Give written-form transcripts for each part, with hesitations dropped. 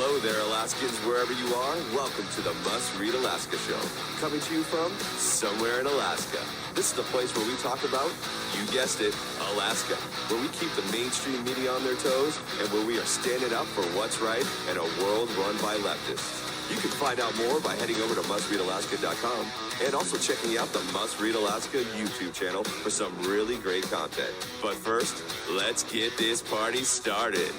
Hello there, Alaskans, wherever you are. Welcome to the Must Read Alaska Show. Coming to you from somewhere in Alaska. This is the place where we talk about, you guessed it, Alaska. Where we keep the mainstream media on their toes and where we are standing up for what's right in a world run by leftists. You can find out more by heading over to mustreadalaska.com and also checking out the Must Read Alaska YouTube channel for some really great content. But first, let's get this party started.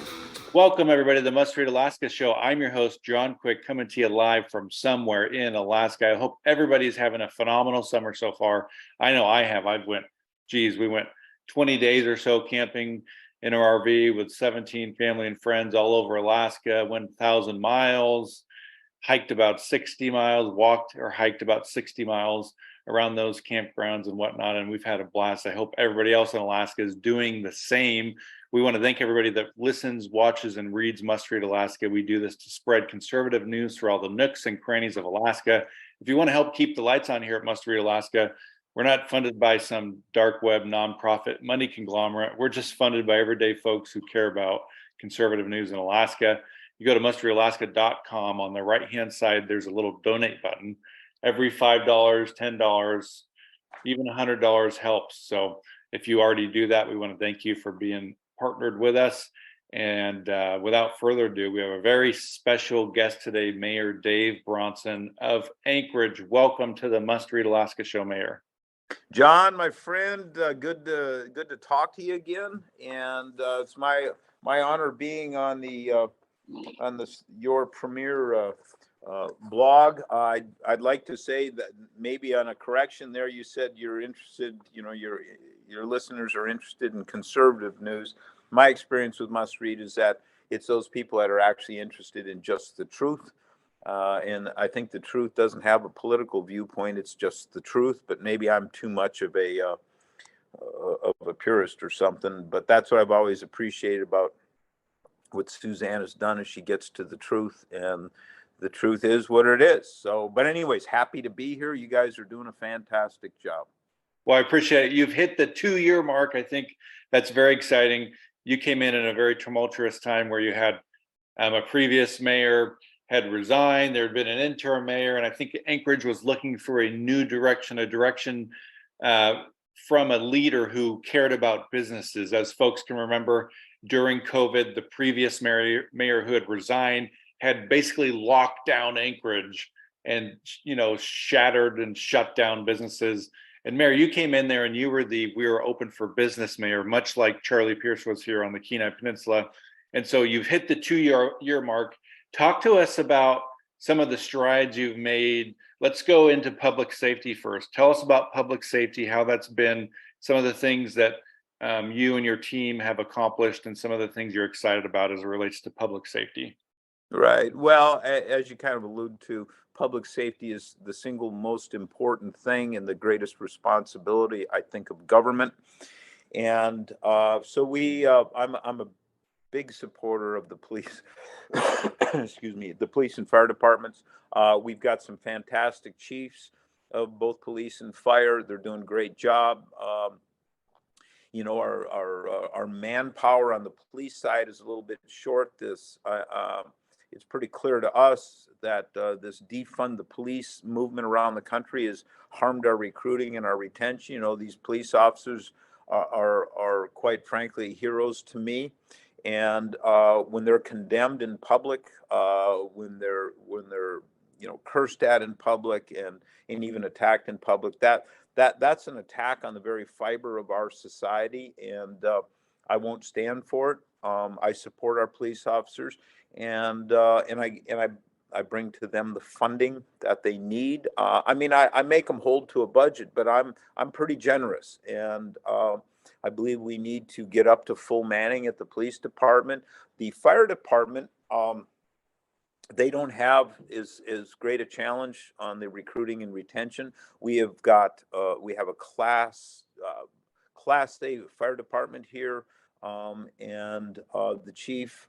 Welcome, everybody, to the Must Read Alaska Show. I'm your host, John Quick, coming to you live from somewhere in Alaska. I hope everybody's having a phenomenal summer so far. I know I have. We went 20 days or so camping in our RV with 17 family and friends all over Alaska, went 1,000 miles, hiked about 60 miles, walked or hiked about 60 miles around those campgrounds and whatnot. And we've had a blast. I hope everybody else in Alaska is doing the same. We want to thank everybody that listens, watches, and reads Must Read Alaska. We do this to spread conservative news through all the nooks and crannies of Alaska. If you want to help keep the lights on here at Must Read Alaska, we're not funded by some dark web nonprofit money conglomerate. We're just funded by everyday folks who care about conservative news in Alaska. You go to mustreadalaska.com. On the right-hand side, there's a little donate button. Every $5, $10, even $100 helps. So if you already do that, we want to thank you for being partnered with us. And without further ado, we have a very special guest today, Mayor Dave Bronson of Anchorage. Welcome to the Must Read Alaska Show, Mayor. John, my friend, good to talk to you again. And it's my honor being on your premier blog. I'd like to say that maybe on a correction there, you said you're interested, your listeners are interested in conservative news. My experience with Must Read is that it's those people that are actually interested in just the truth. And I think the truth doesn't have a political viewpoint. It's just the truth, but maybe I'm too much of a purist or something, but that's what I've always appreciated about what Suzanne has done is she gets to the truth, and the truth is what it is. So, but anyways, happy to be here. You guys are doing a fantastic job. Well, I appreciate it. You've hit the 2-year mark. I think that's very exciting. You came in a very tumultuous time where you had a previous mayor had resigned. There had been an interim mayor, and I think Anchorage was looking for a new direction, from a leader who cared about businesses. As folks can remember, during COVID, the previous mayor who had resigned had basically locked down Anchorage and, shattered and shut down businesses. And Mayor, you came in there and you were we were open for business mayor, much like Charlie Pierce was here on the Kenai Peninsula. And so you've hit the 2-year mark. Talk to us about some of the strides you've made. Let's go into public safety first. Tell us about public safety, how that's been, some of the things that you and your team have accomplished, and some of the things you're excited about as it relates to public safety. Right. Well, as you kind of allude to, public safety is the single most important thing and the greatest responsibility, I think, of government. And so I'm a big supporter of the police, excuse me, the police and fire departments. We've got some fantastic chiefs of both police and fire. They're doing a great job. Our manpower on the police side is a little bit short. It's pretty clear to us that this defund the police movement around the country has harmed our recruiting and our retention. These police officers are quite frankly heroes to me. And when they're condemned in public, when they're cursed at in public and even attacked in public, that's an attack on the very fiber of our society, and I won't stand for it. I support our police officers, and I bring to them the funding that they need. I make them hold to a budget, but I'm pretty generous, and I believe we need to get up to full manning at the police department. The fire department, they don't have as great a challenge on the recruiting and retention. We have a class A fire department here, and the chief,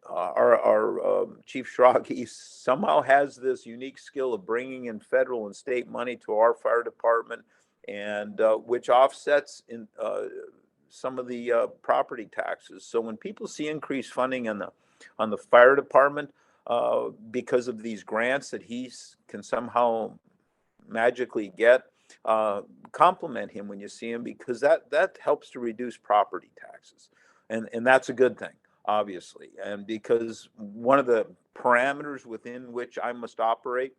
our Chief Shroggy, somehow has this unique skill of bringing in federal and state money to our fire department, and which offsets in some of the property taxes. So when people see increased funding on the fire department, because of these grants that can somehow magically get. Compliment him when you see him, because that helps to reduce property taxes, and that's a good thing, obviously. And because one of the parameters within which I must operate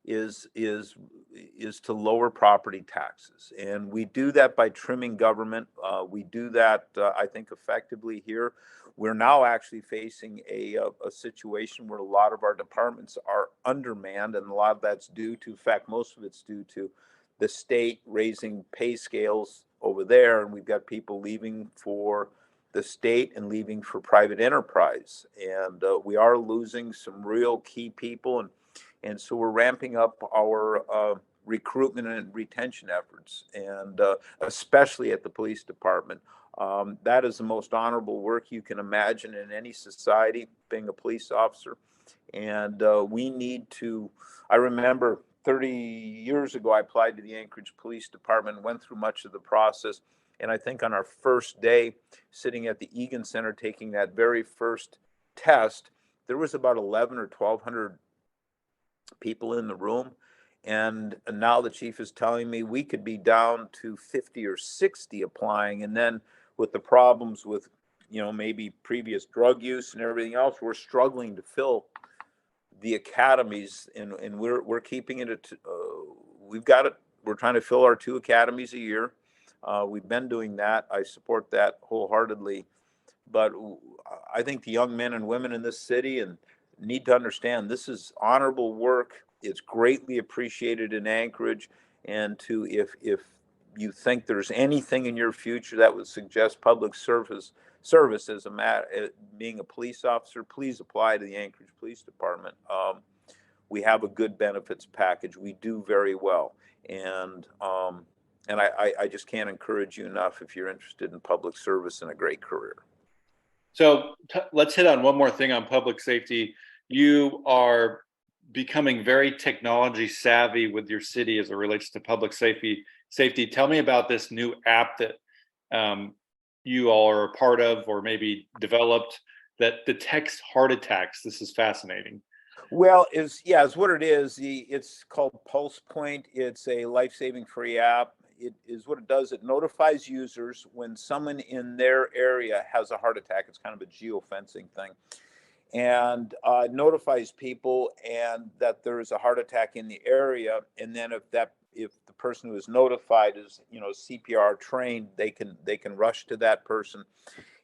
is to lower property taxes, and we do that by trimming government. We do that, I think, effectively here. We're now actually facing a situation where a lot of our departments are undermanned, and a lot of that's due to, in fact, most of it's due to the state raising pay scales over there, and we've got people leaving for the state and leaving for private enterprise, and we are losing some real key people, and so we're ramping up our recruitment and retention efforts, and especially at the police department. That is the most honorable work you can imagine in any society, being a police officer. And we need to, I remember 30 years ago, I applied to the Anchorage Police Department, went through much of the process. And I think on our first day, sitting at the Egan Center taking that very first test, there was about 11 or 1,200 people in the room. And now the chief is telling me we could be down to 50 or 60 applying. And then with the problems with, maybe previous drug use and everything else, we're struggling to fill the academies, and we're keeping it at, we're trying to fill our 2 academies a year. We've been doing that. I support that wholeheartedly. But I think the young men and women in this city need to understand this is honorable work. It's greatly appreciated in Anchorage. And if you think there's anything in your future that would suggest public service as being a police officer, please apply to the Anchorage Police Department. We have a good benefits package. We do very well. And I just can't encourage you enough if you're interested in public service and a great career. So let's hit on one more thing on public safety. You are becoming very technology savvy with your city as it relates to public safety. Tell me about this new app that you all are a part of, or maybe developed, that detects heart attacks. This is fascinating. Well, is what it is. It's called Pulse Point. It's a life-saving free app. It is what it does. It notifies users when someone in their area has a heart attack. It's kind of a geofencing thing, and notifies people and that there is a heart attack in the area. And then if the person who is notified is CPR trained, they can rush to that person.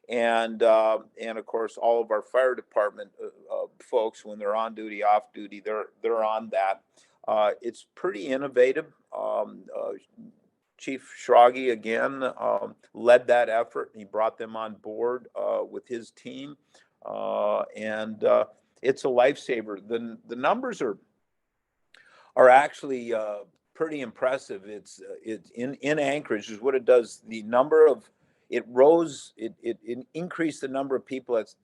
And of course, all of our fire department folks, when they're on duty, off duty, they're on that. It's pretty innovative. Chief Schrage again led that effort. He brought them on board with his team, and it's a lifesaver. The numbers are actually pretty impressive. It's in Anchorage is what it does. The number of it increased the number of people that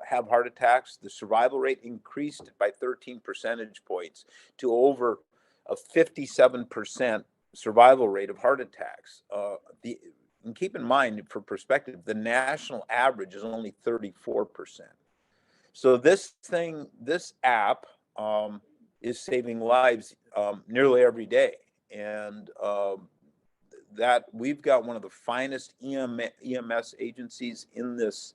have heart attacks. The survival rate increased by 13 percentage points to over a 57% survival rate of heart attacks. And keep in mind, for perspective, the national average is only 34%. So this app is saving lives nearly every day. And that we've got one of the finest EMS agencies in this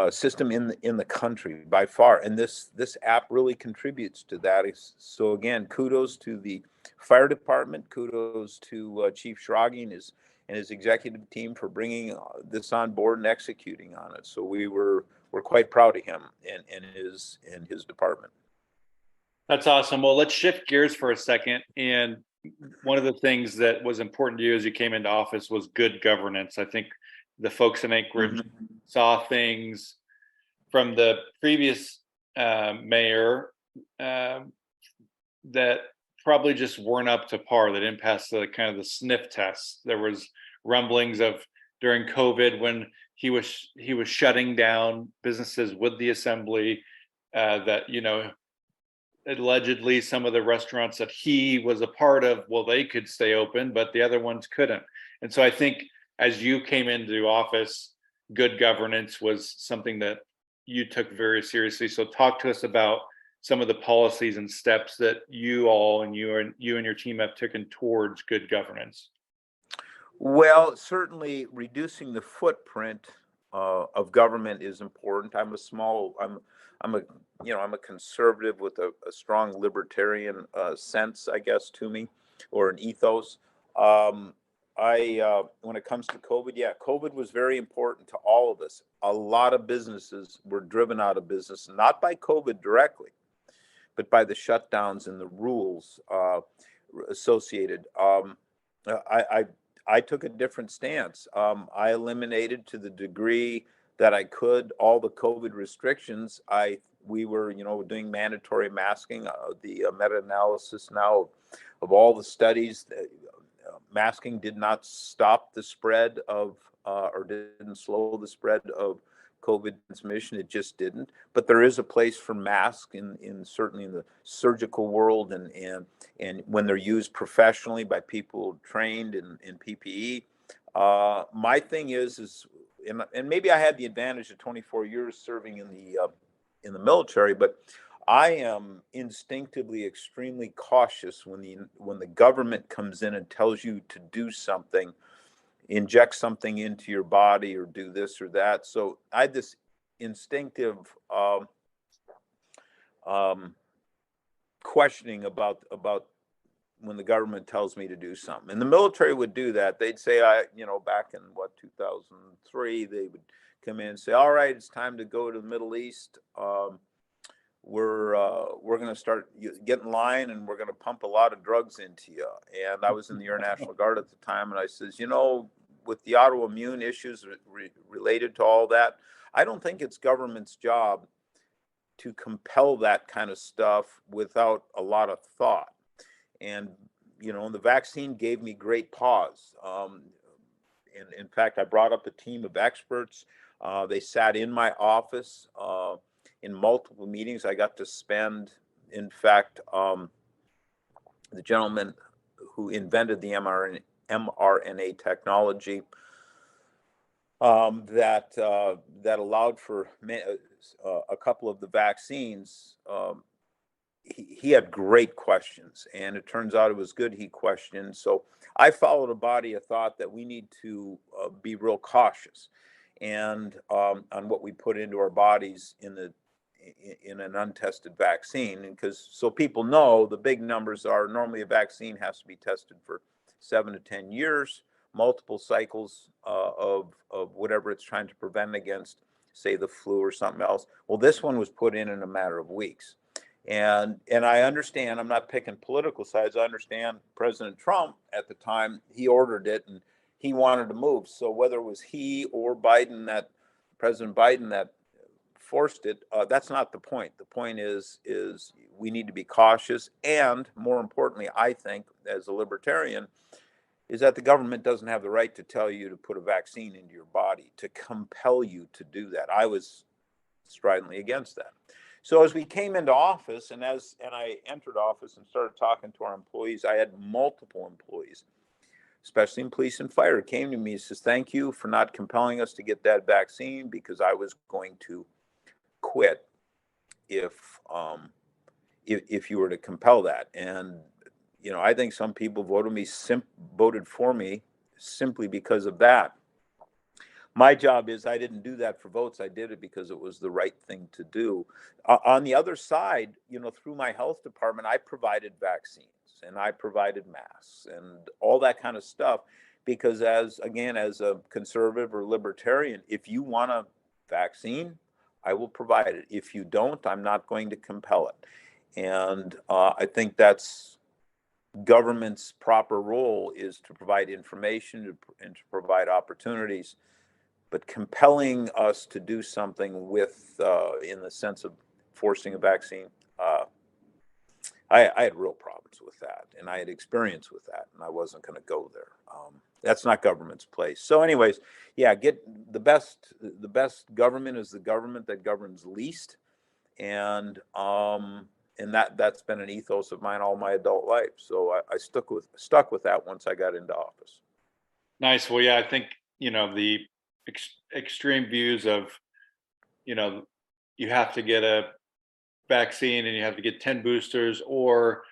system in the country by far, and this app really contributes to that. So again, kudos to the fire department, kudos to Chief Schrage and his executive team for bringing this on board and executing on it. So we're quite proud of him and his department. That's awesome. Well, let's shift gears for a second. And one of the things that was important to you as you came into office was good governance. I think the folks in Anchorage saw things from the previous mayor that probably just weren't up to par, that didn't pass the kind of the sniff test. There was rumblings of during COVID when he was shutting down businesses with the assembly, that allegedly some of the restaurants that he was a part of, well, they could stay open, but the other ones couldn't. And so I think as you came into office, good governance was something that you took very seriously. So talk to us about some of the policies and steps that you all and you and your team have taken towards good governance. Well, certainly reducing the footprint of government is important. I'm a, I'm a conservative with a strong libertarian sense, I guess, to me, or an ethos. When it comes to COVID, yeah, COVID was very important to all of us. A lot of businesses were driven out of business, not by COVID directly, but by the shutdowns and the rules associated. I took a different stance. I eliminated, to the degree that I could, all the COVID restrictions. We were, doing mandatory masking. The meta-analysis now of all the studies, masking did not stop the spread of, or didn't slow the spread of COVID transmission. It just didn't. But there is a place for masks in certainly in the surgical world, and when they're used professionally by people trained in PPE. My thing is, and maybe I had the advantage of 24 years serving in the military, but I am instinctively extremely cautious when the government comes in and tells you to do something, inject something into your body, or do this or that. So I had this instinctive questioning about when the government tells me to do something. And the military would do that. They'd say, back in 2003, they would come in and say, all right, it's time to go to the Middle East. We're going to start, get in line, and we're going to pump a lot of drugs into you. And I was in the Air National Guard at the time, and I says, with the autoimmune issues related to all that, I don't think it's government's job to compel that kind of stuff without a lot of thought. And the vaccine gave me great pause. And in fact, I brought up a team of experts. They sat in my office in multiple meetings. I got to spend, in fact, the gentleman who invented the mRNA technology that allowed for a couple of the vaccines. He had great questions, and it turns out it was good he questioned. So I followed a body of thought that we need to be real cautious and on what we put into our bodies in an untested vaccine. Because so people know, the big numbers are normally a vaccine has to be tested for 7 to 10 years, multiple cycles of whatever it's trying to prevent against, say, the flu or something else. Well, this one was put in a matter of weeks. And I understand, I'm not picking political sides. I understand President Trump at the time, he ordered it and he wanted to move. So whether it was he or President Biden that forced it, that's not the point. The point is we need to be cautious. And more importantly, I think, as a libertarian, is that the government doesn't have the right to tell you to put a vaccine into your body, to compel you to do that. I was stridently against that. So as we came into office, and I entered office and started talking to our employees, I had multiple employees, especially in police and fire, came to me and says, thank you for not compelling us to get that vaccine, because I was going to quit if you were to compel that. And I think some people voted for me simply because of that. My job is, I didn't do that for votes. I did it because it was the right thing to do. On the other side, through my health department, I provided vaccines and I provided masks and all that kind of stuff. Because as a conservative or libertarian, if you want a vaccine, I will provide it. If you don't, I'm not going to compel it. And I think that's government's proper role, is to provide information and to provide opportunities. But compelling us to do something with, in the sense of forcing a vaccine, I had real problems with that, and I had experience with that, and I wasn't going to go there. That's not government's place. So, anyways, yeah, get the best government is the government that governs least, and that's been an ethos of mine all my adult life. So I stuck with that once I got into office. Nice. Well, yeah, I think the extreme views of you have to get a vaccine and you have to get 10 boosters, or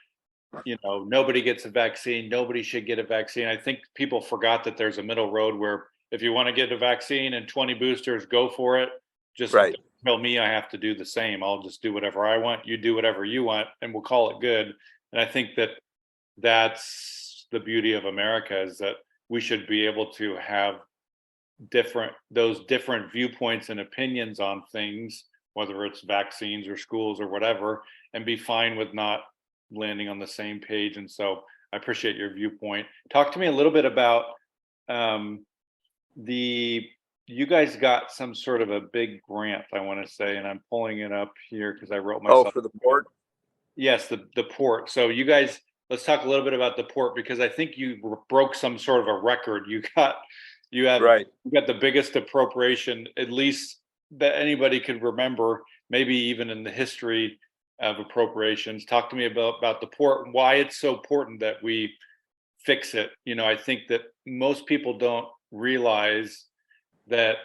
nobody gets a vaccine, nobody should get a vaccine. I think people forgot that there's a middle road where if you want to get a vaccine and 20 boosters, go for it. Just Right. don't tell me I have to do the same. I'll just do whatever I want. You do whatever you want, and we'll call it good. And I think that that's the beauty of America, is that we should be able to have those different viewpoints and opinions on things, whether it's vaccines or schools or whatever, and be fine with not landing on the same page. And so I appreciate your viewpoint. Talk to me a little bit about the you guys got some sort of a big grant, I want to say, and I'm pulling it up here because I wrote myself. Oh, for the port? Yes, the port. So you guys, let's talk a little bit about the port, because I think you broke some sort of a record. You got Right. the biggest appropriation, at least that anybody could remember, maybe even in the history of appropriations. Talk to me about the port and why it's so important that we fix it. I think that most people don't realize that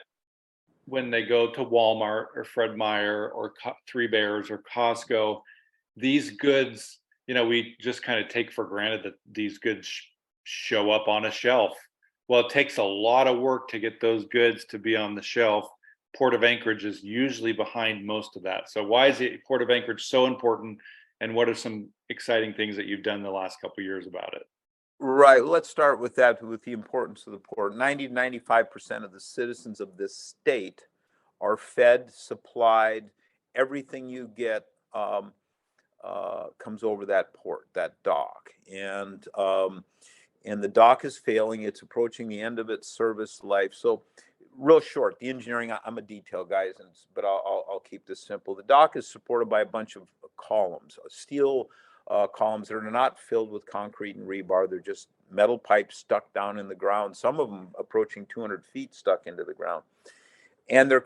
when they go to Walmart or Fred Meyer or Three Bears or Costco, these goods, we just kind of take for granted that these goods show up on a shelf. Well, it takes a lot of work to get those goods to be on the shelf. Port of Anchorage is usually behind most of that. So why is the Port of Anchorage so important, and what are some exciting things that you've done the last couple of years about it? Right. Well, let's start with that, with the importance of the port. 90 to 95% of the citizens of this state are fed, supplied. Everything you get comes over that port, that dock, and the dock is failing. It's approaching the end of its service life. So, real short, the engineering. I'm a detail guy, but I'll keep this simple. The dock is supported by a bunch of columns, steel columns that are not filled with concrete and rebar. They're just metal pipes stuck down in the ground. Some of them approaching 200 feet stuck into the ground, and they're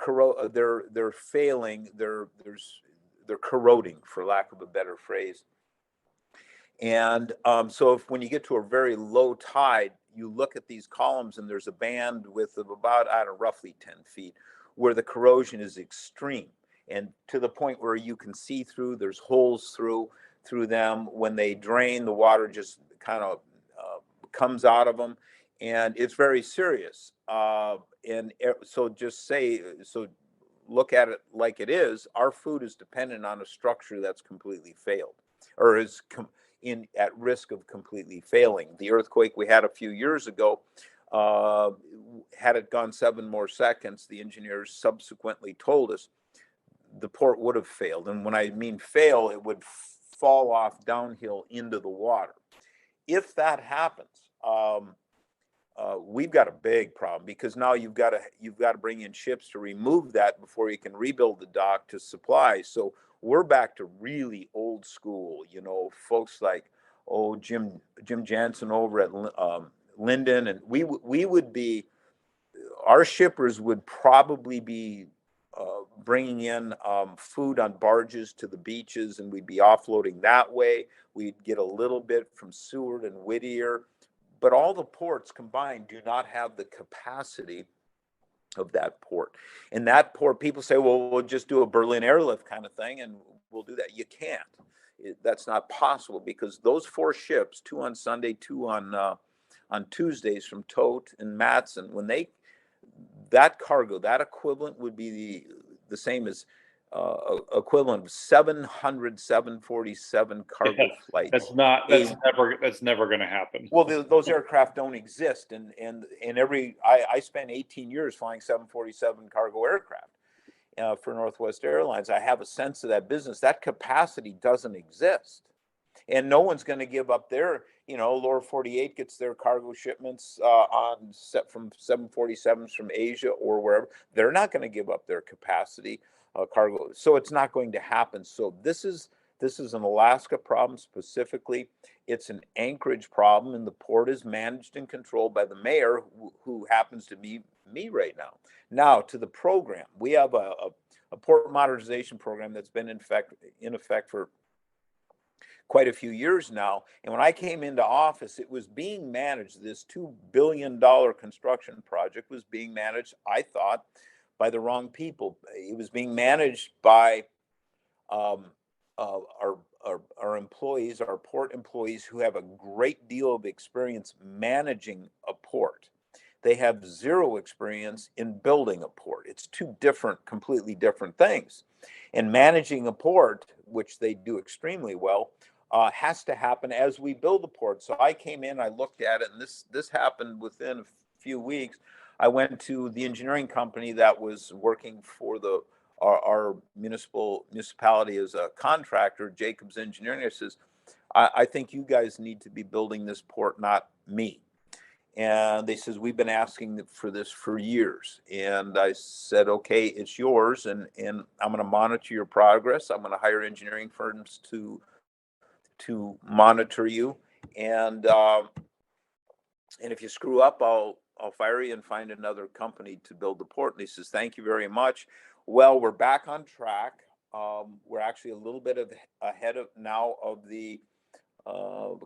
failing. They're corroding, for lack of a better phrase. And so when you get to a very low tide, you look at these columns and there's a bandwidth of about, I don't know, roughly 10 feet where the corrosion is extreme, and to the point where you can see through, there's holes through them. When they drain, the water just kind of comes out of them, and it's very serious. So look at it like it is. Our food is dependent on a structure that's completely failed, or is at risk of completely failing. The earthquake we had a few years ago, had it gone 7 more seconds, the engineers subsequently told us the port would have failed. And when I mean fail, it would fall off downhill into the water. If that happens, we've got a big problem, because now you've got to bring in ships to remove that before you can rebuild the dock to supply. So we're back to really old school, folks like Jim Jansen over at Linden, and our shippers would probably be bringing in food on barges to the beaches, and we'd be offloading that way. We'd get a little bit from Seward and Whittier, but all the ports combined do not have the capacity of that port. And that port, people say, well, we'll just do a Berlin airlift kind of thing and we'll do that. You can't. That's not possible, because those 4 ships, 2 on Sunday, 2 on Tuesdays from Tote and Matson, that cargo, that equivalent would be the same as equivalent of 700 747 cargo flights. That's never going to happen. Well, those aircraft don't exist, and I spent 18 years flying 747 cargo aircraft for Northwest Airlines. I have a sense of that business. That capacity doesn't exist, and no one's going to give up their. Lower 48 gets their cargo shipments from 747s from Asia or wherever. They're not going to give up their capacity cargo, so it's not going to happen. So this is an Alaska problem specifically. It's an Anchorage problem, and the port is managed and controlled by the mayor, who happens to be me right now. Now, to the program, we have a port modernization program that's been in effect for quite a few years now. And when I came into office, it was being managed. This $2 billion construction project was being managed, I thought, by the wrong people. It was being managed by um, our employees, our port employees, who have a great deal of experience managing a port. They have zero experience in building a port. It's two different, completely different things. And managing a port, which they do extremely well, has to happen as we build the port. So I came in, I looked at it, and this happened within a few weeks. I went to the engineering company that was working for our municipality as a contractor, Jacobs Engineering. I says, I think you guys need to be building this port, not me. And they says, we've been asking for this for years. And I said, okay, it's yours. And I'm going to monitor your progress. I'm going to hire engineering firms to monitor you. And if you screw up, I'll fire you and find another company to build the port. And he says, thank you very much. Well, we're back on track. We're actually a little bit ahead of now of the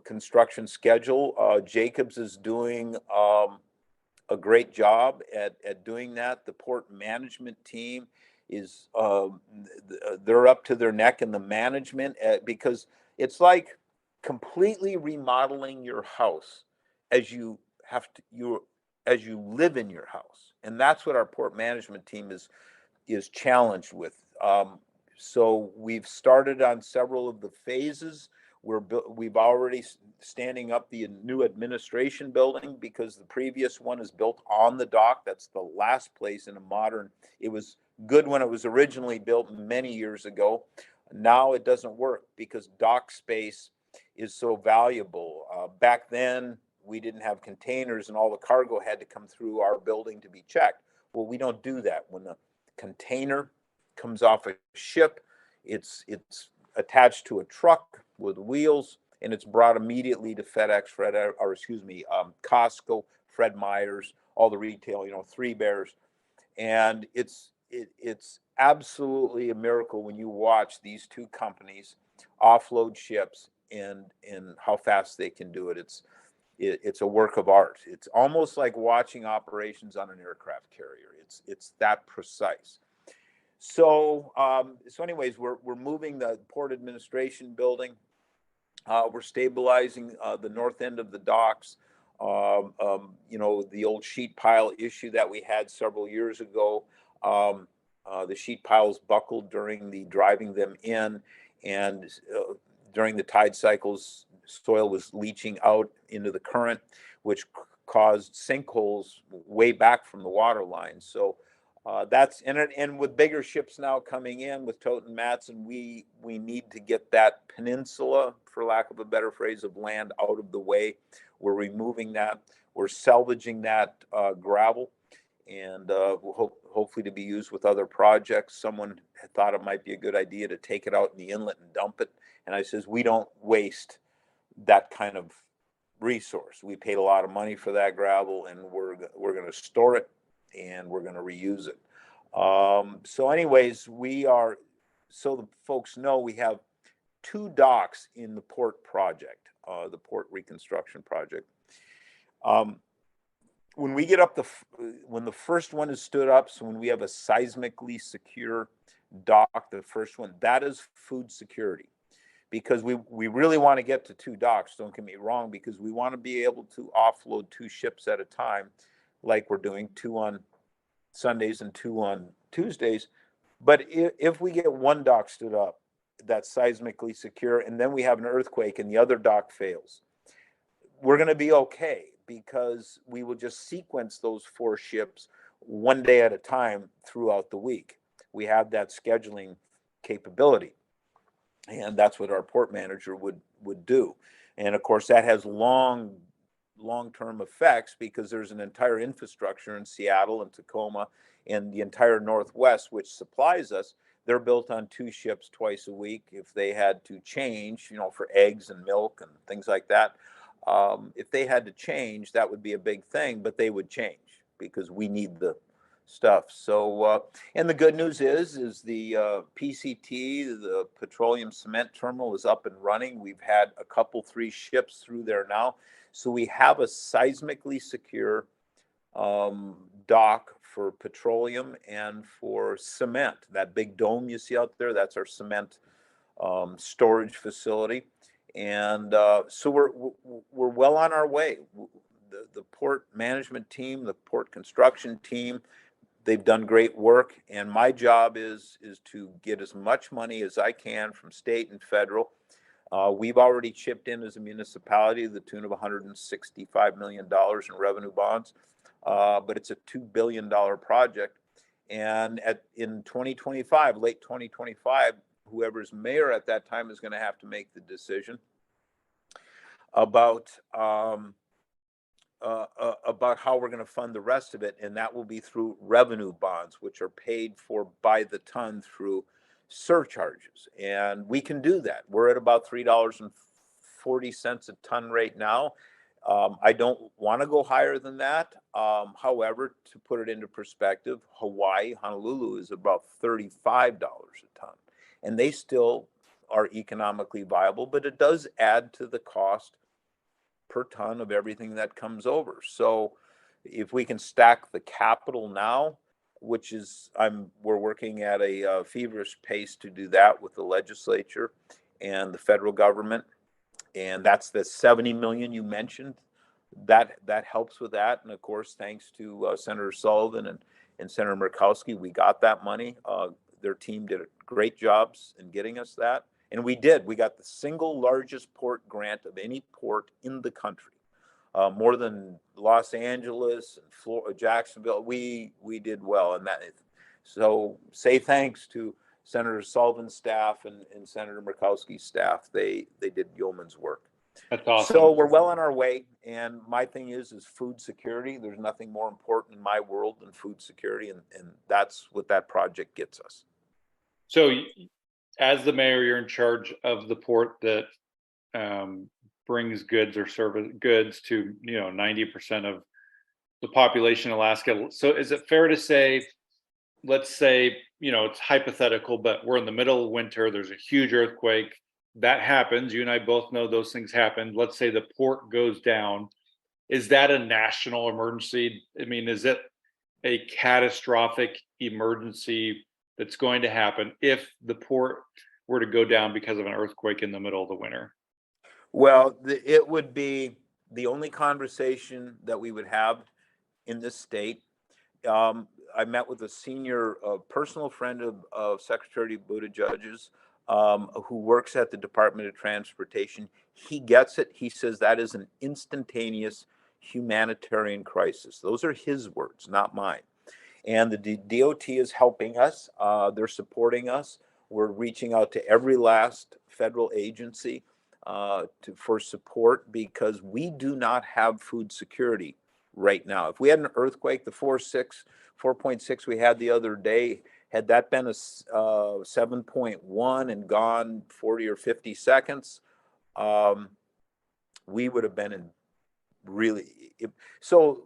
construction schedule. Jacobs is doing a great job at doing that. The port management team is they're up to their neck in the management because it's like completely remodeling your house as you as you live in your house, and that's what our port management team is challenged with. So we've started on several of the phases. We've already standing up the new administration building because the previous one is built on the dock. That's the last place in a modern. It was good when it was originally built many years ago. Now it doesn't work because dock space is so valuable. Back then, we didn't have containers and all the cargo had to come through our building to be checked. Well, we don't do that. When the container comes off a ship, it's attached to a truck with wheels, and it's brought immediately to FedEx, Costco, Fred Meyer's, all the retail, Three Bears, and it's absolutely a miracle when you watch these two companies offload ships and how fast they can do it. It's a work of art. It's almost like watching operations on an aircraft carrier. It's that precise. So anyways, we're moving the port administration building. We're stabilizing the north end of the docks. The old sheet pile issue that we had several years ago. The sheet piles buckled during the driving them in, and during the tide cycles, soil was leaching out into the current, which caused sinkholes way back from the water line. So that's and with bigger ships now coming in with Toten Matson, we need to get that peninsula, for lack of a better phrase, of land out of the way. We're removing that. We're salvaging that gravel, and hopefully to be used with other projects. Someone had thought it might be a good idea to take it out in the inlet and dump it. And I says, we don't waste that kind of resource. We paid a lot of money for that gravel, and we're going to store it and we're going to reuse it. So anyways, so the folks know, we have two docks in the port project, the port reconstruction project. When we get up when the first one is stood up, so when we have a seismically secure dock, the first one, that is food security. Because we really want to get to two docks, don't get me wrong, because we want to be able to offload two ships at a time, like we're doing, two on Sundays and two on Tuesdays. But if we get one dock stood up that's seismically secure, and then we have an earthquake and the other dock fails, we're going to be okay, because we will just sequence those four ships one day at a time throughout the week. We have that scheduling capability. And that's what our port manager would do. And of course, that has long-term effects, because there's an entire infrastructure in Seattle and Tacoma and the entire Northwest, which supplies us. They're built on two ships twice a week. If they had to change, for eggs and milk and things like that, if they had to change, that would be a big thing, but they would change because we need the stuff. So, and the good news is the PCT, the petroleum cement terminal, is up and running. We've had three ships through there now. So we have a seismically secure dock for petroleum and for cement. That big dome you see out there, that's our cement storage facility. And so we're well on our way. The port management team, the port construction team, they've done great work. And my job is to get as much money as I can from state and federal. We've already chipped in as a municipality to the tune of $165 million in revenue bonds, but it's a $2 billion project. And in 2025, late 2025, whoever's mayor at that time is going to have to make the decision about how we're going to fund the rest of it, and that will be through revenue bonds, which are paid for by the ton through surcharges. And we can do that. We're at about $3.40 a ton right now. I don't want to go higher than that. However, to put it into perspective, Hawaii, Honolulu is about $35 a ton, and they still are economically viable, but it does add to the cost per ton of everything that comes over. So if we can stack the capital now, which is we're working at a feverish pace to do that with the legislature and the federal government, and that's the 70 million you mentioned. That helps with that, and of course, thanks to Senator Sullivan and Senator Murkowski, we got that money. Their team did great jobs in getting us that. And we did. We got the single largest port grant of any port in the country, more than Los Angeles and Jacksonville. We did well, and so say thanks to Senator Sullivan's staff and Senator Murkowski's staff. They did yeoman's work. That's awesome. So we're well on our way. And my thing is food security. There's nothing more important in my world than food security, and that's what that project gets us. So, as the mayor, you're in charge of the port that brings goods or service goods to 90% of the population in Alaska. So is it fair to say, let's say, it's hypothetical, but we're in the middle of winter, there's a huge earthquake that happens, you and I both know those things happen, let's say the port goes down, is that a national emergency? I mean, is it a catastrophic emergency that's going to happen if the port were to go down because of an earthquake in the middle of the winter? Well, it would be the only conversation that we would have in this state. I met with a senior personal friend of Secretary Buttigieg's, who works at the Department of Transportation. He gets it. He says that is an instantaneous humanitarian crisis. Those are his words, not mine. And the DOT is helping us. They're supporting us. We're reaching out to every last federal agency for support, because we do not have food security right now. If we had an earthquake, the 4.6 we had the other day, had that been a 7.1 and gone 40 or 50 seconds, we would have been in really. So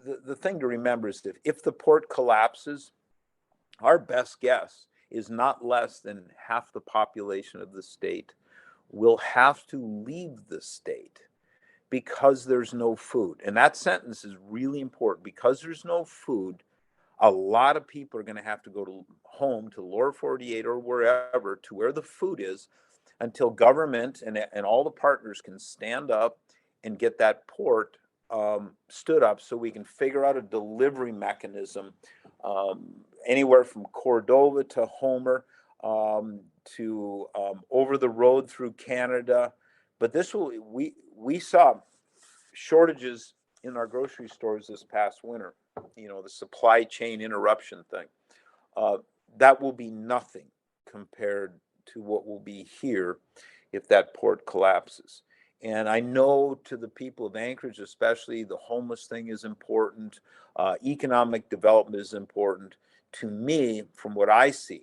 the thing to remember is that if the port collapses, our best guess is not less than half the population of the state will have to leave the state because there's no food. And that sentence is really important. Because there's no food, a lot of people are going to have to go home to lower 48 or wherever, to where the food is, until government and all the partners can stand up and get that port stood up, so we can figure out a delivery mechanism anywhere from Cordova to Homer, to over the road through Canada. But we saw shortages in our grocery stores this past winter, the supply chain interruption thing. That will be nothing compared to what will be here if that port collapses. And I know to the people of Anchorage, especially, the homeless thing is important. Economic development is important. To me, from what I see,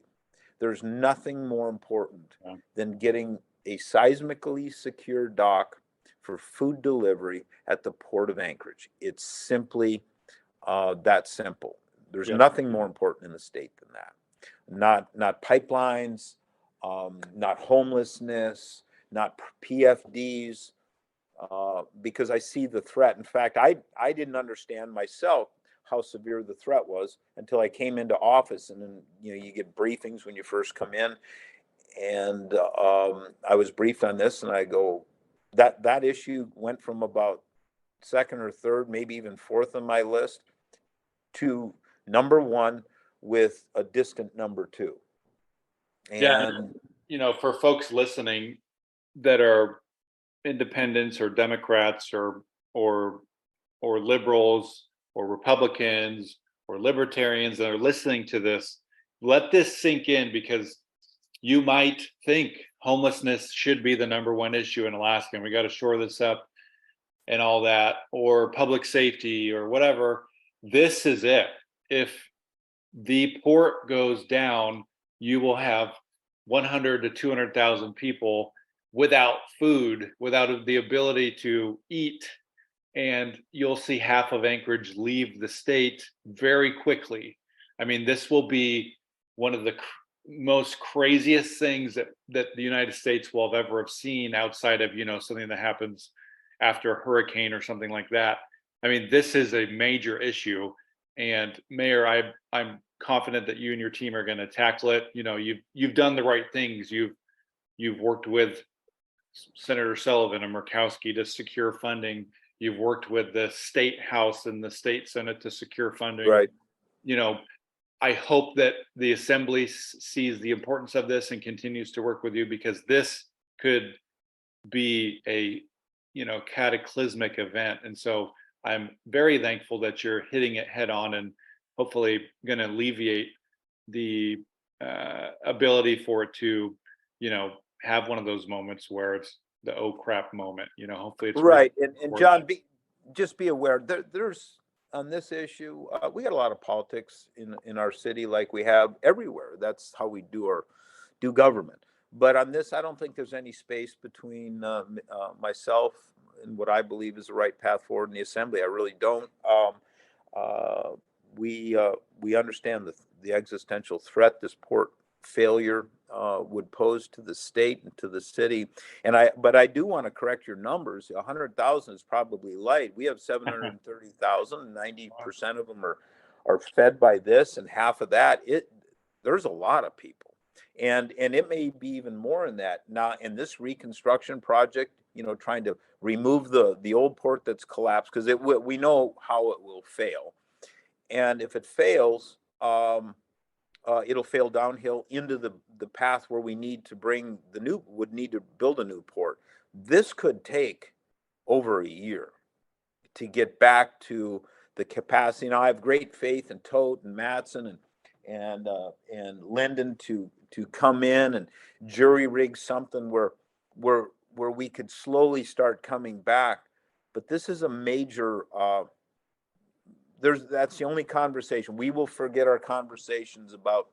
there's nothing more important than getting a seismically secure dock for food delivery at the Port of Anchorage. It's simply that simple. There's nothing more important in the state than that. Not pipelines, not homelessness, not PFDs. because I see the threat. In fact, I didn't understand myself how severe the threat was until I came into office. And then, you get briefings when you first come in. And I was briefed on this, and I go, that issue went from about second or third, maybe even fourth on my list, to number one with a distant number two. And for folks listening that are independents or Democrats or liberals or Republicans or libertarians that are listening to this, let this sink in, because you might think homelessness should be the number one issue in Alaska and we got to shore this up and all that, or public safety or whatever. This is it. If the port goes down, you will have 100 to 200,000 people without food, without the ability to eat, and you'll see half of Anchorage leave the state very quickly. I mean, this will be one of the most craziest things that the United States will have ever seen, outside of something that happens after a hurricane or something like that. I mean, this is a major issue, and Mayor, I'm confident that you and your team are going to tackle it. You've done the right things. You've worked with Senator Sullivan and Murkowski to secure funding. You've worked with the state house and the state senate to secure funding. Right. I hope that the assembly sees the importance of this and continues to work with you, because this could be a cataclysmic event. And so I'm very thankful that you're hitting it head on and hopefully going to alleviate the ability for it to have one of those moments where it's the oh crap moment. Hopefully it's right. And John, just be aware there's on this issue, we got a lot of politics in our city, like we have everywhere. That's how we do government. But on this, I don't think there's any space between myself and what I believe is the right path forward in the assembly. I really don't. We understand the existential threat this port failure would pose to the state and to the city. But I do want to correct your numbers. 100,000 is probably light. We have 730,000. 90% of them are fed by this, and half of that, there's a lot of people. And it may be even more in that. Now, in this reconstruction project, trying to remove the old port that's collapsed, because we know how it will fail. And if it fails, it'll fail downhill into the path where we need to would need to build a new port. This could take over a year to get back to the capacity. Now, I have great faith in Tote and Matson and Linden to come in and jury rig something where we could slowly start coming back. But this is a major. That's the only conversation. We will forget our conversations about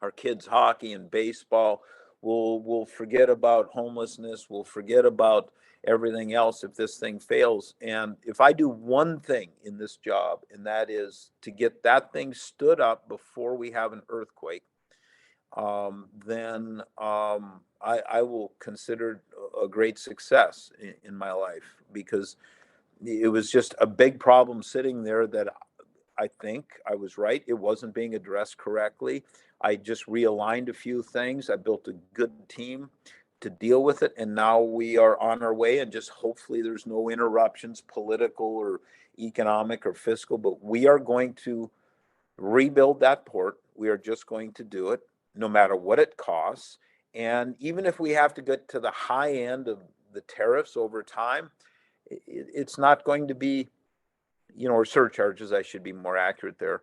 our kids' hockey and baseball. We'll forget about homelessness. We'll forget about everything else if this thing fails. And if I do one thing in this job, and that is to get that thing stood up before we have an earthquake, then I will consider a great success in my life, because it was just a big problem sitting there that I think I was right. It wasn't being addressed correctly. I just realigned a few things. I built a good team to deal with it. And now we are on our way, and just hopefully there's no interruptions, political or economic or fiscal, but we are going to rebuild that port. We are just going to do it no matter what it costs. And even if we have to get to the high end of the tariffs over time, it's not going to be, or surcharges, I should be more accurate there.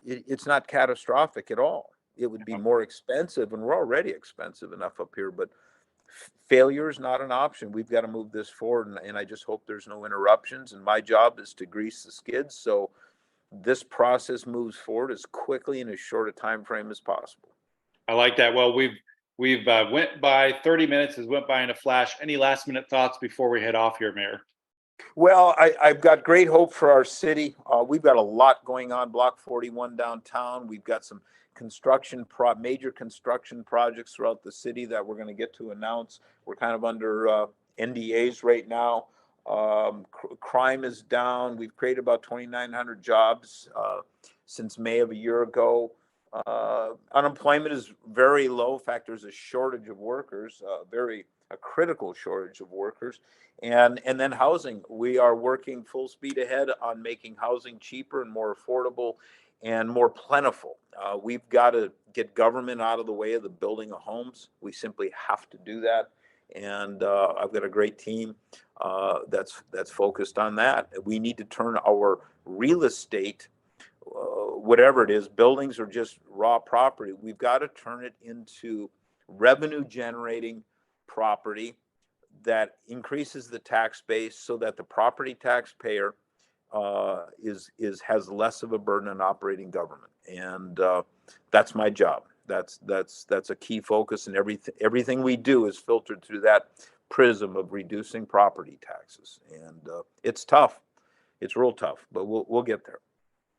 It's not catastrophic at all. It would be more expensive, and we're already expensive enough up here, but failure is not an option. We've got to move this forward, and I just hope there's no interruptions. And my job is to grease the skids so this process moves forward as quickly and as short a time frame as possible. I like that. Well, we've went by 30 minutes, has went by in a flash. Any last minute thoughts before we head off here, Mayor? Well, I've got great hope for our city. We've got a lot going on. Block 41 downtown. We've got some major construction projects throughout the city that we're going to get to announce. We're kind of under NDAs right now. Crime is down. We've created about 2,900 jobs since May of a year ago. Unemployment is very low. In fact, there's a shortage of workers, a critical shortage of workers. And then housing. We are working full speed ahead on making housing cheaper and more affordable and more plentiful. We've got to get government out of the way of the building of homes. We simply have to do that. And I've got a great team that's focused on that. We need to turn our real estate, whatever it is, buildings or just raw property, we've got to turn it into revenue generating property that increases the tax base so that the property taxpayer has less of a burden on operating government. And that's my job. That's a key focus, and everything we do is filtered through that prism of reducing property taxes. And it's tough. It's real tough, but we'll get there.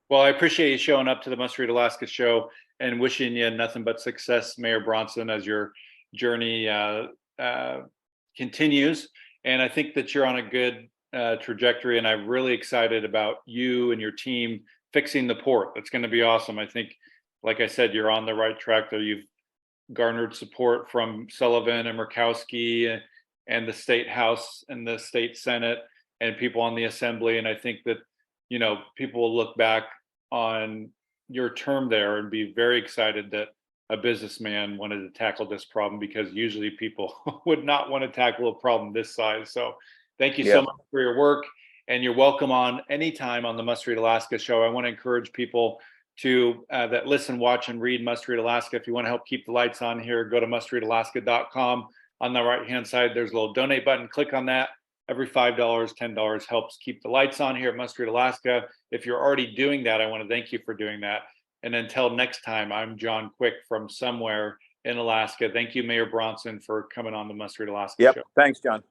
Well, I appreciate you showing up to the Must Read Alaska show, and wishing you nothing but success, Mayor Bronson, as your journey continues. And I think that you're on a good trajectory, and I'm really excited about you and your team fixing the port. That's going to be awesome. I think, like I said, you're on the right track there. You've garnered support from Sullivan and Murkowski and the State House and the State Senate and people on the Assembly. And I think that, people will look back on your term there and be very excited that a businessman wanted to tackle this problem, because usually people would not want to tackle a problem this size. So thank you so much for your work, and you're welcome on anytime on the Must Read Alaska show. I want to encourage people to that listen, watch, and read Must Read Alaska. If you want to help keep the lights on here, go to mustreadalaska.com. On the right-hand side, there's a little donate button. Click on that. Every $5, $10 helps keep the lights on here at Must Read Alaska. If you're already doing that, I want to thank you for doing that. And until next time, I'm John Quick from somewhere in Alaska. Thank you, Mayor Bronson, for coming on the Must Read Alaska show. Thanks, John.